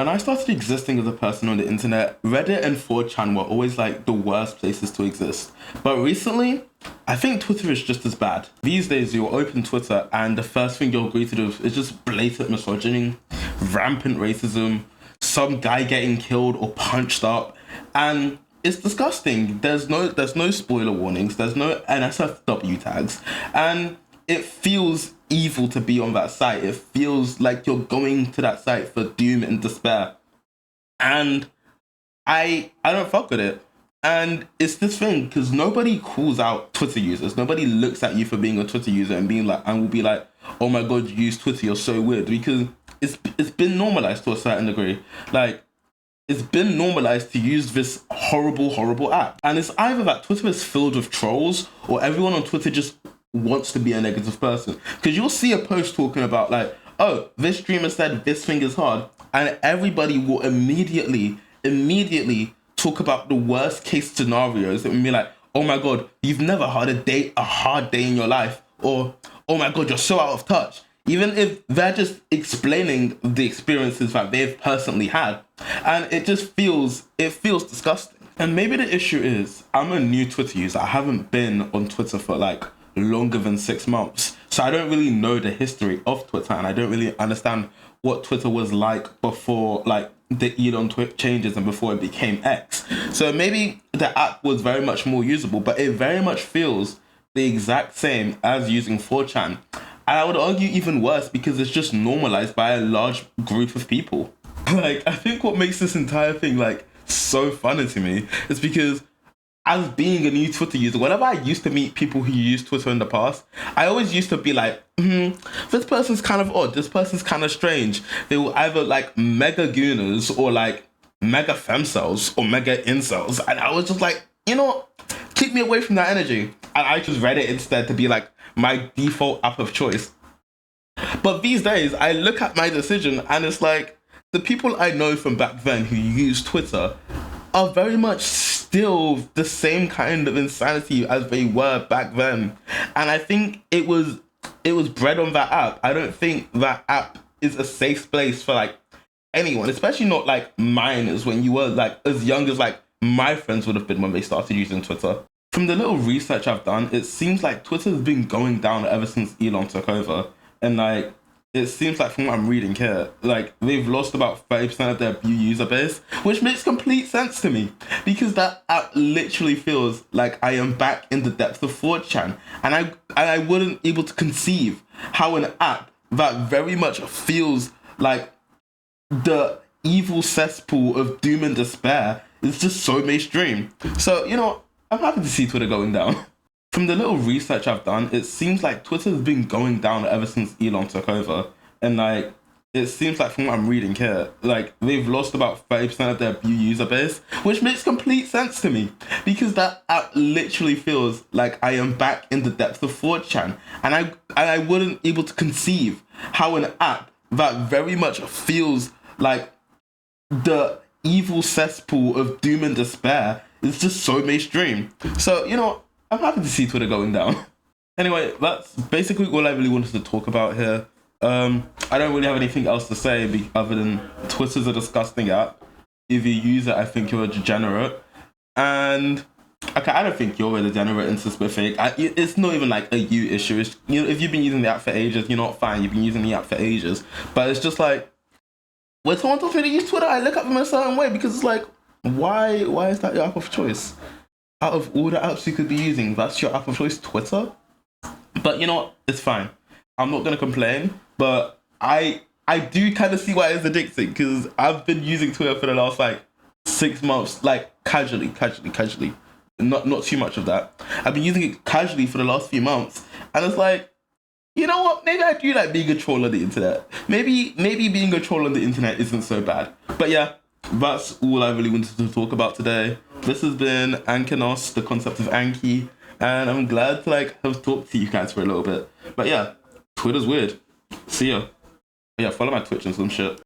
When I started existing as a person on the internet, Reddit and 4chan were always like the worst places to exist. But recently, I think Twitter is just as bad. These days, you'll open Twitter and the first thing you're greeted with is just blatant misogyny, rampant racism, some guy getting killed or punched up, and it's disgusting. There's no spoiler warnings, there's no NSFW tags, and it feels evil to be on that site. It feels like you're going to that site for doom and despair. And I don't fuck with it. And it's this thing because nobody calls out Twitter users. Nobody looks at you for being a Twitter user and being like, and will be like, oh my god, you use Twitter, you're so weird. Because it's been normalized to a certain degree. Like, it's been normalized to use this horrible, horrible app. And it's either that Twitter is filled with trolls or everyone on Twitter just wants to be a negative person. Because you'll see a post talking about like, oh, this streamer said this thing is hard, and everybody will immediately talk about the worst case scenarios and be like, oh my god, you've never had a hard day in your life, or oh my god, you're so out of touch. Even if they're just explaining the experiences that they've personally had. And it feels disgusting. And maybe the issue is I'm a new Twitter user. I haven't been on Twitter for like longer than 6 months. So I don't really know the history of Twitter, and I don't really understand what Twitter was like before like the Elon changes and before it became X. So maybe the app was very much more usable, but it very much feels the exact same as using 4chan. And I would argue even worse because it's just normalized by a large group of people. Like, I think what makes this entire thing like so funny to me is because as being a new Twitter user, whenever I used to meet people who used Twitter in the past, I always used to be like, this person's kind of odd, this person's kind of strange. They were either like mega gooners or like mega femcells or mega incels. And I was just like, keep me away from that energy. And I just read it instead to be like my default app of choice. But these days, I look at my decision and it's like, the people I know from back then who used Twitter are very much still the same kind of insanity as they were back then. And I think it was bred on that app. I don't think that app is a safe place for like anyone, especially not like minors when you were like as young as like my friends would have been when they started using Twitter. From the little research I've done, it seems like Twitter has been going down ever since Elon took over. And like, it seems like from what I'm reading here, like they've lost about 30% of their user base, which makes complete sense to me because that app literally feels like I am back in the depths of 4chan, and I wouldn't able to conceive how an app that very much feels like the evil cesspool of doom and despair is just so mainstream. So, I'm happy to see Twitter going down. From the little research I've done, it seems like Twitter has been going down ever since Elon took over. And like, it seems like from what I'm reading here, like they've lost about 30% of their user base, which makes complete sense to me because that app literally feels like I am back in the depths of 4chan. And I wouldn't able to conceive how an app that very much feels like the evil cesspool of doom and despair is just so mainstream. So, I'm happy to see Twitter going down. Anyway, that's basically all I really wanted to talk about here. I don't really have anything else to say other than Twitter's a disgusting app. If you use it, I think you're a degenerate. And okay, I don't think you're a degenerate in specific. It's not even like a you issue. It's, if you've been using the app for ages, you're not fine. You've been using the app for ages. But it's just like, when someone tells me to use Twitter, I look at them in a certain way because it's like, why is that your app of choice? Out of all the apps you could be using, that's your app of choice, Twitter? But you know what? It's fine. I'm not going to complain, but I do kind of see why it's addicting because I've been using Twitter for the last like 6 months, like casually. Not too much of that. I've been using it casually for the last few months, and it's like, you know what? Maybe I do like being a troll on the internet. Maybe being a troll on the internet isn't so bad. But yeah, that's all I really wanted to talk about today. This has been Ankynos, the concept of Anki, and I'm glad to like have talked to you guys for a little bit. But yeah, Twitter's weird. See ya. Yeah, follow my Twitch and some shit.